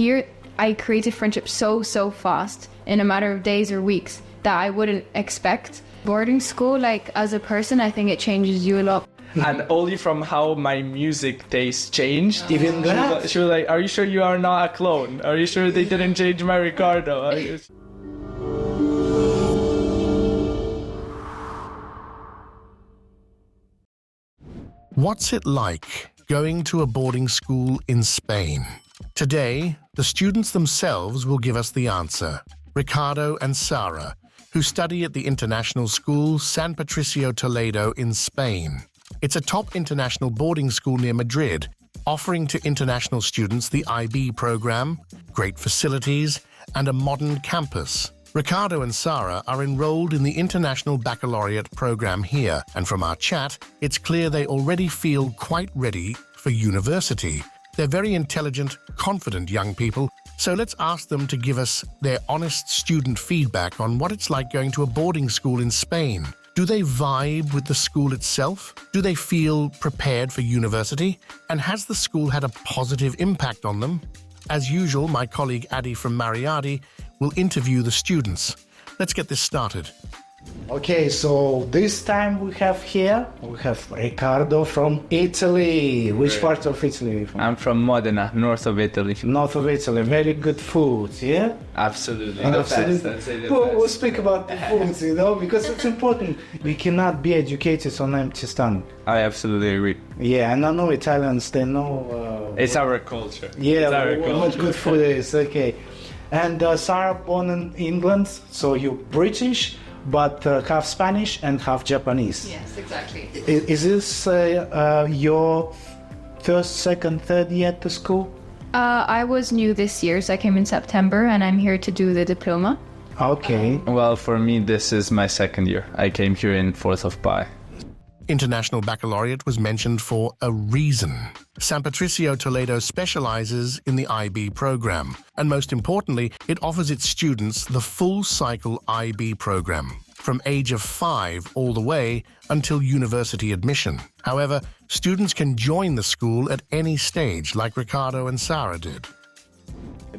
here, I created friendships so fast in a matter of days or weeks that I wouldn't expect. Boarding school, like as a person, I think it changes you a lot. And only from how my music taste changed. Even that? She was like, are you sure you are not a clone? Are you sure they didn't change my Ricardo? What's it like going to a boarding school in Spain? Today, the students themselves will give us the answer. Ricardo and Sara, who study at the international school San Patricio Toledo in Spain. It's a top international boarding school near Madrid, offering to international students the IB program, great facilities, and a modern campus. Ricardo and Sara are enrolled in the International Baccalaureate program here, and from our chat, it's clear they already feel quite ready for university. They're very intelligent, confident young people, so let's ask them to give us their honest student feedback on what it's like going to a boarding school in Spain. Do they vibe with the school itself? Do they feel prepared for university? And has the school had a positive impact on them? As usual, my colleague Adi from Mariadi will interview the students. Let's get this started. Okay, so this time we have Ricardo from Italy. Which part of Italy are you from? I'm from Modena, north of Italy. North of Italy. Very good food, yeah? Absolutely. Absolutely. We'll speak about the food, because it's important. We cannot be educated on empty stomach. I absolutely agree. Yeah, and I know Italians, they know... it's our culture. Yeah, it's our culture. What good food is, okay. And Sara, born in England, so you're British, but half Spanish and half Japanese. Yes, exactly. Is this your first, second, third year at the school? I was new this year, so I came in September, and I'm here to do the diploma. Okay. Well, for me, this is my second year. I came here in 4th of Pi. International Baccalaureate was mentioned for a reason. San Patricio Toledo specializes in the IB program, and most importantly, it offers its students the full cycle IB program, from age of 5 all the way until university admission. However, students can join the school at any stage, like Ricardo and Sara did.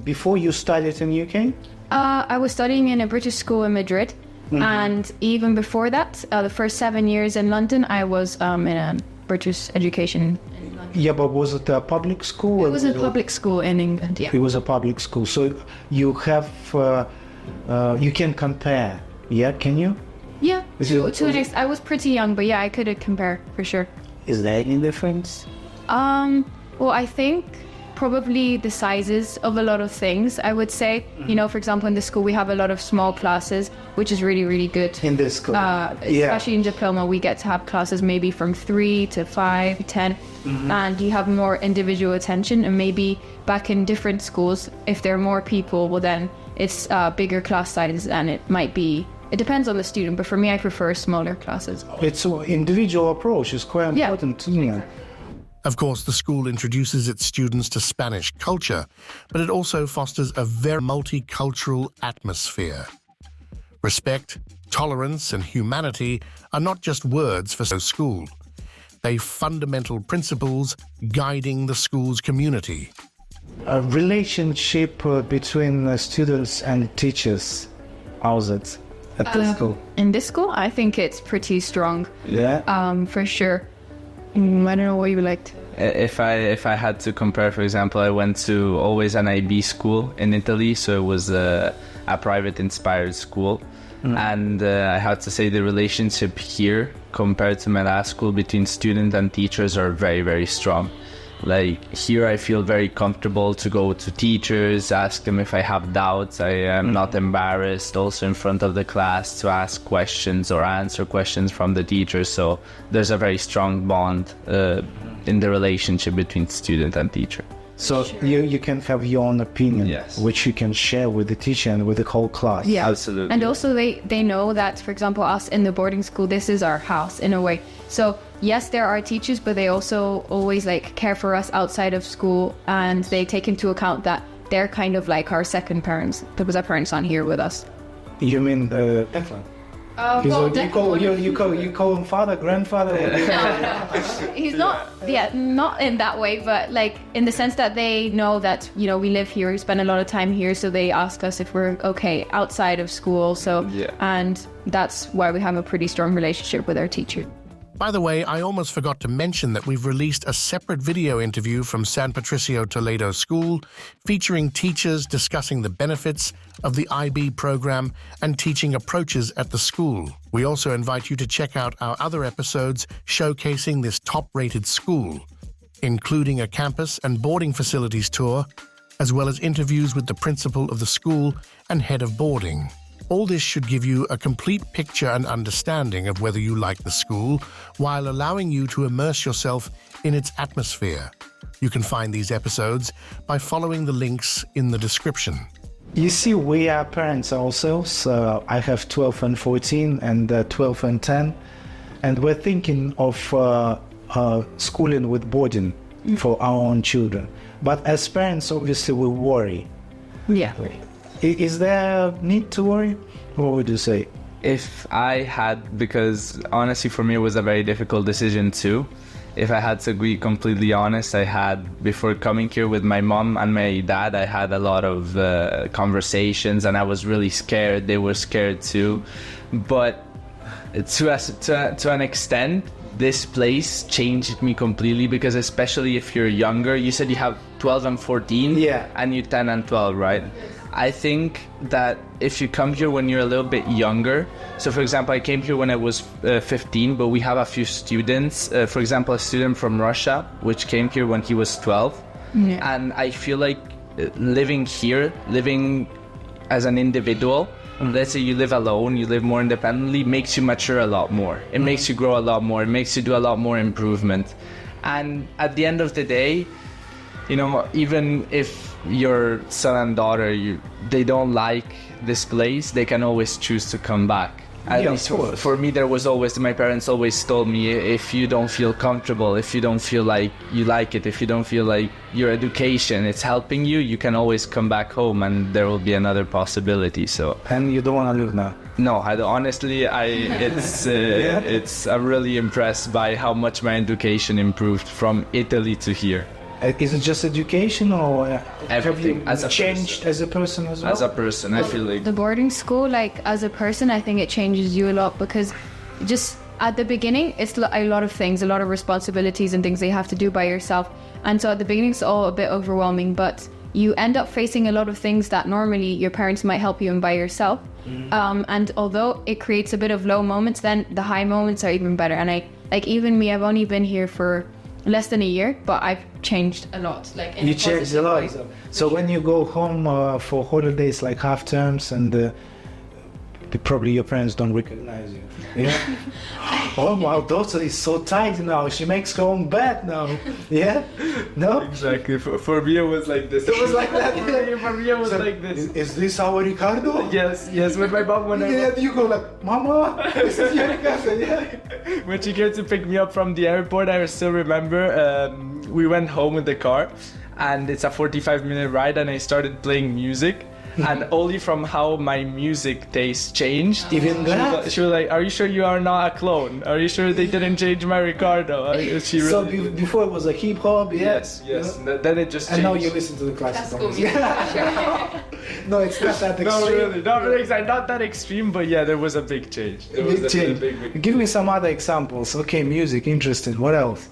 Before you studied in UK? I was studying in a British school in Madrid. Mm-hmm. And even before that, the first 7 years in London, I was in a British education. Yeah, but was it a public school? It was a public school in England, yeah. It was a public school. So you have, you can compare, yeah, can you? Yeah, to an extent. I was pretty young, but yeah, I could compare, for sure. Is there any difference? Well, I think probably the sizes of a lot of things, I would say. Mm-hmm. For example, in the school we have a lot of small classes, which is really, really good. In this school? Especially in diploma, we get to have classes maybe from 3 to 5, 10, mm-hmm. and you have more individual attention. And maybe back in different schools, if there are more people, well then it's bigger class sizes, and it depends on the student, but for me I prefer smaller classes. It's an individual approach, it's quite important. Yeah. Of course, the school introduces its students to Spanish culture, but it also fosters a very multicultural atmosphere. Respect, tolerance, and humanity are not just words for school. They're fundamental principles guiding the school's community. A relationship between students and teachers, how's it at the school? In this school, I think it's pretty strong. Yeah? For sure. I don't know what you liked. If I had to compare, for example, I went to always an IB school in Italy, so it was a private inspired school. Mm. And I had to say the relationship here compared to my last school between student and teachers are very, very strong. Like here I feel very comfortable to go to teachers, ask them if I have doubts. I am not embarrassed also in front of the class to ask questions or answer questions from the teachers. So there's a very strong bond in the relationship between student and teacher. So you can have your own opinion, yes, which you can share with the teacher and with the whole class. Yeah, absolutely. And also they know that, for example, us in the boarding school, this is our house in a way. So yes, there are teachers, but they also always care for us outside of school, and they take into account that they're kind of like our second parents, because our parents aren't here with us. You mean You call him father, grandfather? He's not in that way, but like in the sense that they know that, you know, we live here, we spend a lot of time here, so they ask us if we're okay outside of school. So, and that's why we have a pretty strong relationship with our teacher. By the way, I almost forgot to mention that we've released a separate video interview from San Patricio Toledo School featuring teachers discussing the benefits of the IB program and teaching approaches at the school. We also invite you to check out our other episodes showcasing this top-rated school, including a campus and boarding facilities tour, as well as interviews with the principal of the school and head of boarding. All this should give you a complete picture and understanding of whether you like the school, while allowing you to immerse yourself in its atmosphere. You can find these episodes by following the links in the description. You see, we are parents also, so I have 12 and 14 and 12 and 10, and we're thinking of schooling with boarding for our own children. But as parents, obviously, we worry. Yeah. Is there a need to worry? What would you say? If I had, because honestly for me it was a very difficult decision too. If I had to be completely honest, I had, before coming here with my mom and my dad, I had a lot of conversations and I was really scared. They were scared too. But to an extent, this place changed me completely, because especially if you're younger, you said you have 12 and 14, and you're 10 and 12, right? I think that if you come here when you're a little bit younger, so for example, I came here when I was 15, but we have a few students, for example, a student from Russia, which came here when he was 12. And I feel like living here, living as an individual, let's say you live alone, you live more independently, makes you mature a lot more. It makes you grow a lot more. It makes you do a lot more improvement. And at the end of the day, you know, even if your son and daughter, they don't like this place, they can always choose to come back. At least for me, there was always, my parents always told me, if you don't feel comfortable, if you don't feel like you like it, if you don't feel like your education it's helping you, you can always come back home and there will be another possibility. So. And you don't want to live now? No, honestly, I'm really impressed by how much my education improved from Italy to here. Is it just education, or everything? Have you changed as a person as well? As a person, I feel like the boarding school, like as a person, I think it changes you a lot, because just at the beginning, it's a lot of things, a lot of responsibilities and things that you have to do by yourself. And so at the beginning, it's all a bit overwhelming, but you end up facing a lot of things that normally your parents might help you in by yourself. And although it creates a bit of low moments, then the high moments are even better. And even me, I've only been here for less than a year, but I've changed a lot. Like you changed a lot. So when you go home for holidays, like half terms, and probably your parents don't recognize you. Yeah. Oh, my daughter is so tight now. She makes her own bed now. Yeah. No. Exactly. For me, it was like this. It was like that. For me, it was like this. Is this our Ricardo? Yes. With my mom, you go like, Mama, this is your Ricardo. Yeah. When she came to pick me up from the airport, I still remember we went home in the car, and it's a 45-minute ride, and I started playing music. And only from how my music taste changed, even that, she was like, "Are you sure you are not a clone? Are you sure they didn't change my Ricardo?" So before it was a hip hop, yes. Then it just changed. And now you listen to the classical music. No, it's not that extreme. No, really, not that extreme, but yeah, there was a big change. Big. Give me some other examples. Okay, music, interesting. What else?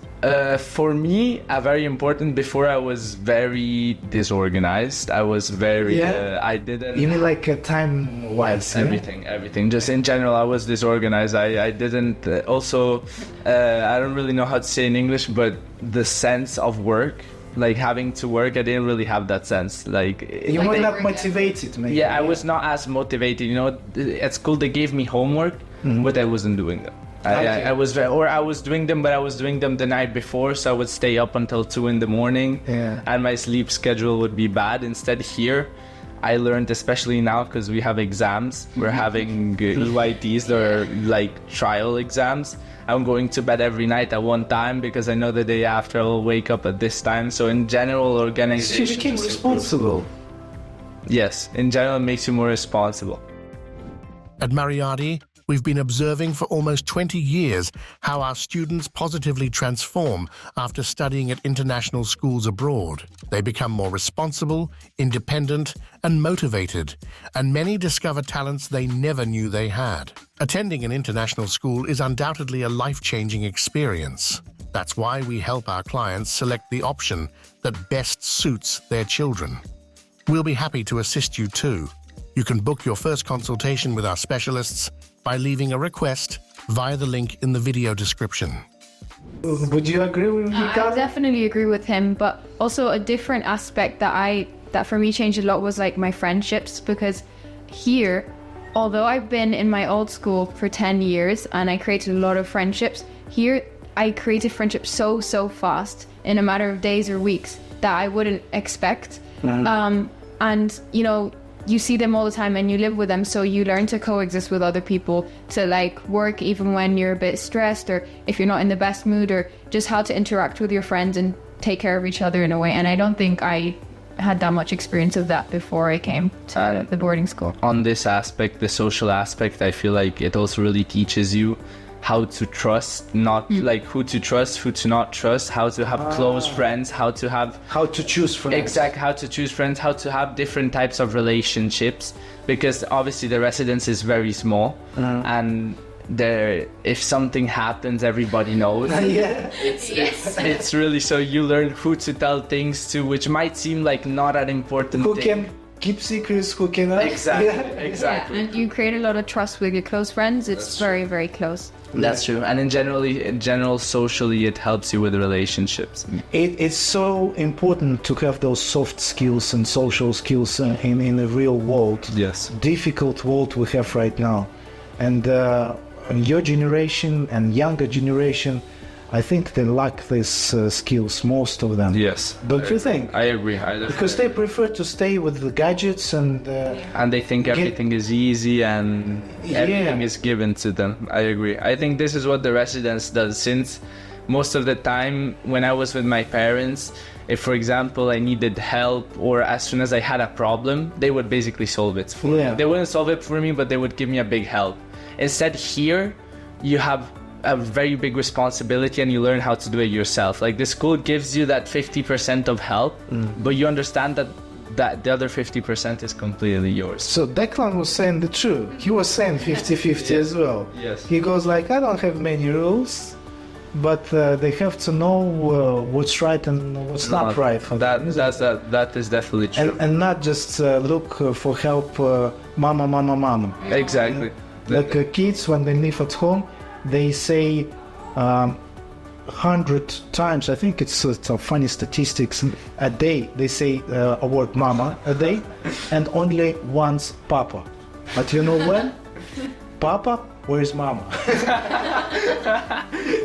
For me, a very important. Before, I was very disorganized. I was very. I didn't. You mean like time-wise? Everything. Just in general, I was disorganized. I didn't. Also, I don't really know how to say in English, but the sense of work. Like having to work, I didn't really have that sense. Like you were not motivated, maybe. Yeah, I was not as motivated. You know, at school they gave me homework, but I wasn't doing them. I was doing them, but I was doing them the night before, so I would stay up until 2 in the morning, and my sleep schedule would be bad. Instead, here, I learned, especially now, because we have exams. We're having EYTs, they're like trial exams. I'm going to bed every night at one time because I know the day after I'll wake up at this time. So in general, organization... So you became responsible. Yes, in general, it makes you more responsible. At Mariardi, We've been observing for almost 20 years how our students positively transform after studying at international schools abroad. They become more responsible, independent, and motivated, and many discover talents they never knew they had. Attending an international school is undoubtedly a life-changing experience. That's why we help our clients select the option that best suits their children. We'll be happy to assist you too. You can book your first consultation with our specialists by leaving a request via the link in the video description. Would you agree with I Ricardo? definitely agree with him, but also a different aspect that for me changed a lot was like my friendships, because here, although I've been in my old school for 10 years and I created a lot of friendships, here I created friendships so fast in a matter of days or weeks that I wouldn't expect. And you know, you see them all the time and you live with them, so you learn to coexist with other people, to like work even when you're a bit stressed or if you're not in the best mood, or just how to interact with your friends and take care of each other in a way. And I don't think I had that much experience of that before I came to the boarding school. On this aspect, the social aspect, I feel like it also really teaches you how to trust, not like who to trust, who to not trust, how to have close friends, how to choose friends. Exactly, how to choose friends, how to have different types of relationships, because obviously the residence is very small, and there, if something happens, everybody knows. It's really, so you learn who to tell things to, which might seem like not an important Who thing. can keep secrets, who cannot. Exactly. And you create a lot of trust with your close friends. It's very close. That's true. And in general, socially, it helps you with relationships. It's so important to have those soft skills and social skills in the real world. Yes. Difficult world we have right now. And your generation and younger generation, I think they lack these skills, most of them. Yes. Don't you think? I agree. Because they prefer to stay with the gadgets and they think everything is easy and everything is given to them. I agree. I think this is what the residence does, since most of the time when I was with my parents, if for example I needed help or as soon as I had a problem, they would basically solve it for me. They wouldn't solve it for me, but they would give me a big help. Instead here, you have a very big responsibility and you learn how to do it yourself. Like the school gives you that 50% of help, but you understand that the other 50% is completely yours. So Declan was saying the truth. He was saying 50-50 as well. Yes. He goes like, I don't have many rules, but they have to know what's right and what's not right for them. That is definitely true. And not just look for help, mama. Exactly. Like kids, when they live at home, they say 100 times, I think it's a funny statistics, a day they say a word mama a day, and only once papa. But you know when? Papa, where's mama?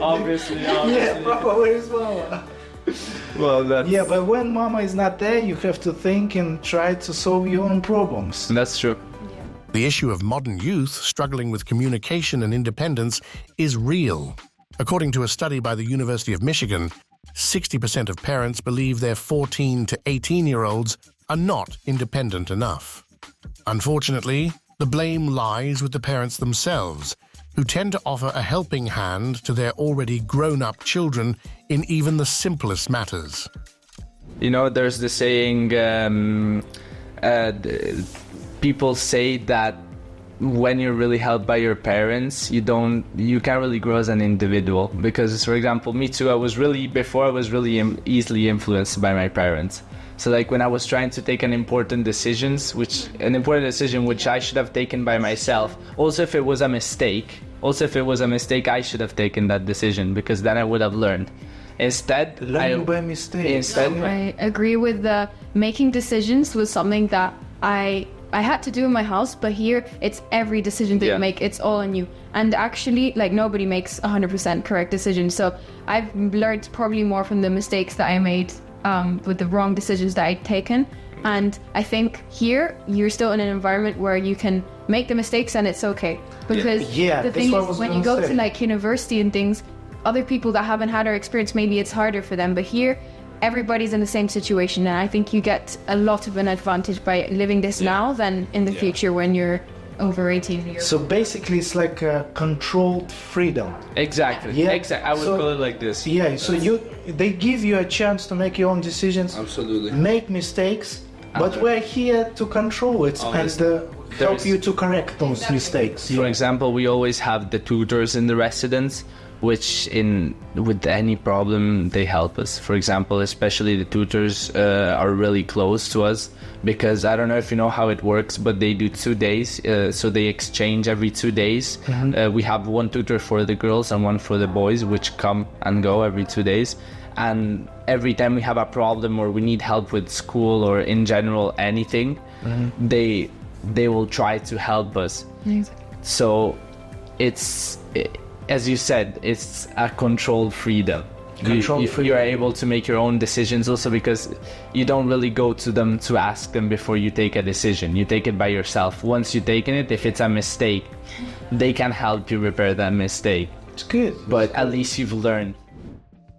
Obviously. Yeah, papa, where's mama? Well, but when mama is not there, you have to think and try to solve your own problems. That's true. The issue of modern youth struggling with communication and independence is real. According to a study by the University of Michigan, 60% of parents believe their 14 to 18-year-olds are not independent enough. Unfortunately, the blame lies with the parents themselves, who tend to offer a helping hand to their already grown-up children in even the simplest matters. You know, there's the saying, people say that when you're really helped by your parents, you can't really grow as an individual. Because, for example, me too, I was really easily influenced by my parents. So like when I was trying to take an important decision which I should have taken by myself, also if it was a mistake, I should have taken that decision, because then I would have learned. Instead, learning by mistake. I agree with the making decisions was something that I had to do in my house, but here it's every decision that you make, it's all on you. And actually, like, nobody makes 100% correct decisions. So I've learned probably more from the mistakes that I made with the wrong decisions that I'd taken. And I think here you're still in an environment where you can make the mistakes and it's okay. Because the thing is, when you go to like university and things, other people that haven't had our experience, maybe it's harder for them. But here, everybody's in the same situation, and I think you get a lot of an advantage by living this now than in the future when you're over 18 years. So basically, it's like a controlled freedom. Exactly. Yeah. Exactly. I would call it like this. Yeah. So they give you a chance to make your own decisions. Absolutely. Make mistakes, but we're here to control it and help you to correct those mistakes. For example, we always have the tutors in the residence, which with any problem they help us. For example, especially the tutors are really close to us, because I don't know if you know how it works, but they do 2 days, so they exchange every 2 days. We have one tutor for the girls and one for the boys, which come and go every 2 days. And every time we have a problem or we need help with school or in general anything, they will try to help us. Exactly. So it's, as you said, it's a controlled freedom. You are able to make your own decisions also, because you don't really go to them to ask them before you take a decision. You take it by yourself. Once you've taken it, if it's a mistake, they can help you repair that mistake. It's good. But at least you've learned.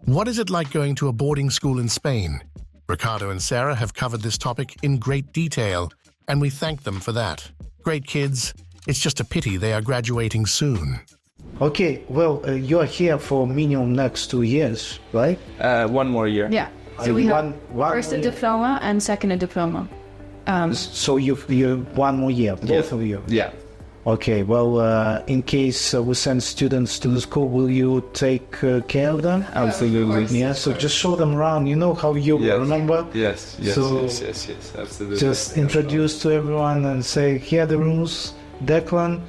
What is it like going to a boarding school in Spain? Ricardo and Sara have covered this topic in great detail, and we thank them for that. Great kids. It's just a pity they are graduating soon. Okay, well, you're here for minimum next 2 years, right? 1 more year. Yeah. So we have one first a more year. diploma and second a diploma. So you 1 more year, both of you. Yeah. Okay, well, in case we send students to the school, will you take care of them? Absolutely. Yeah, so just show them around. You know how you remember? Yes, So absolutely. just introduce to everyone and say, here are the rules. Declan,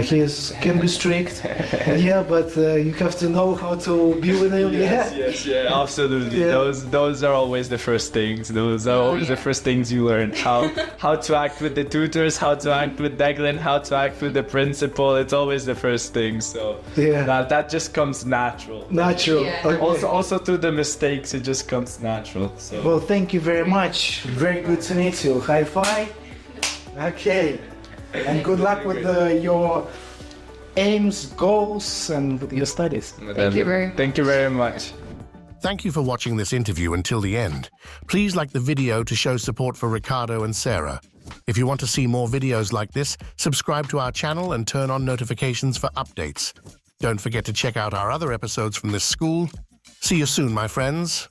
he can be strict. Yeah, but you have to know how to be with him. Yes, absolutely. Yeah. Those are always the first things. Those are always the first things you learn. How to act with the tutors, how to act with Declan, how to act with the principal. It's always the first thing. So that just comes natural. Natural. Yeah. Okay. Also through the mistakes, it just comes natural. So. Well, thank you very much. Very good to meet you. High five. Okay. And good luck with your aims, goals, and with your studies. Thank you very much. Thank you for watching this interview until the end. Please like the video to show support for Ricardo and Sara. If you want to see more videos like this, subscribe to our channel and turn on notifications for updates. Don't forget to check out our other episodes from this school. See you soon, my friends.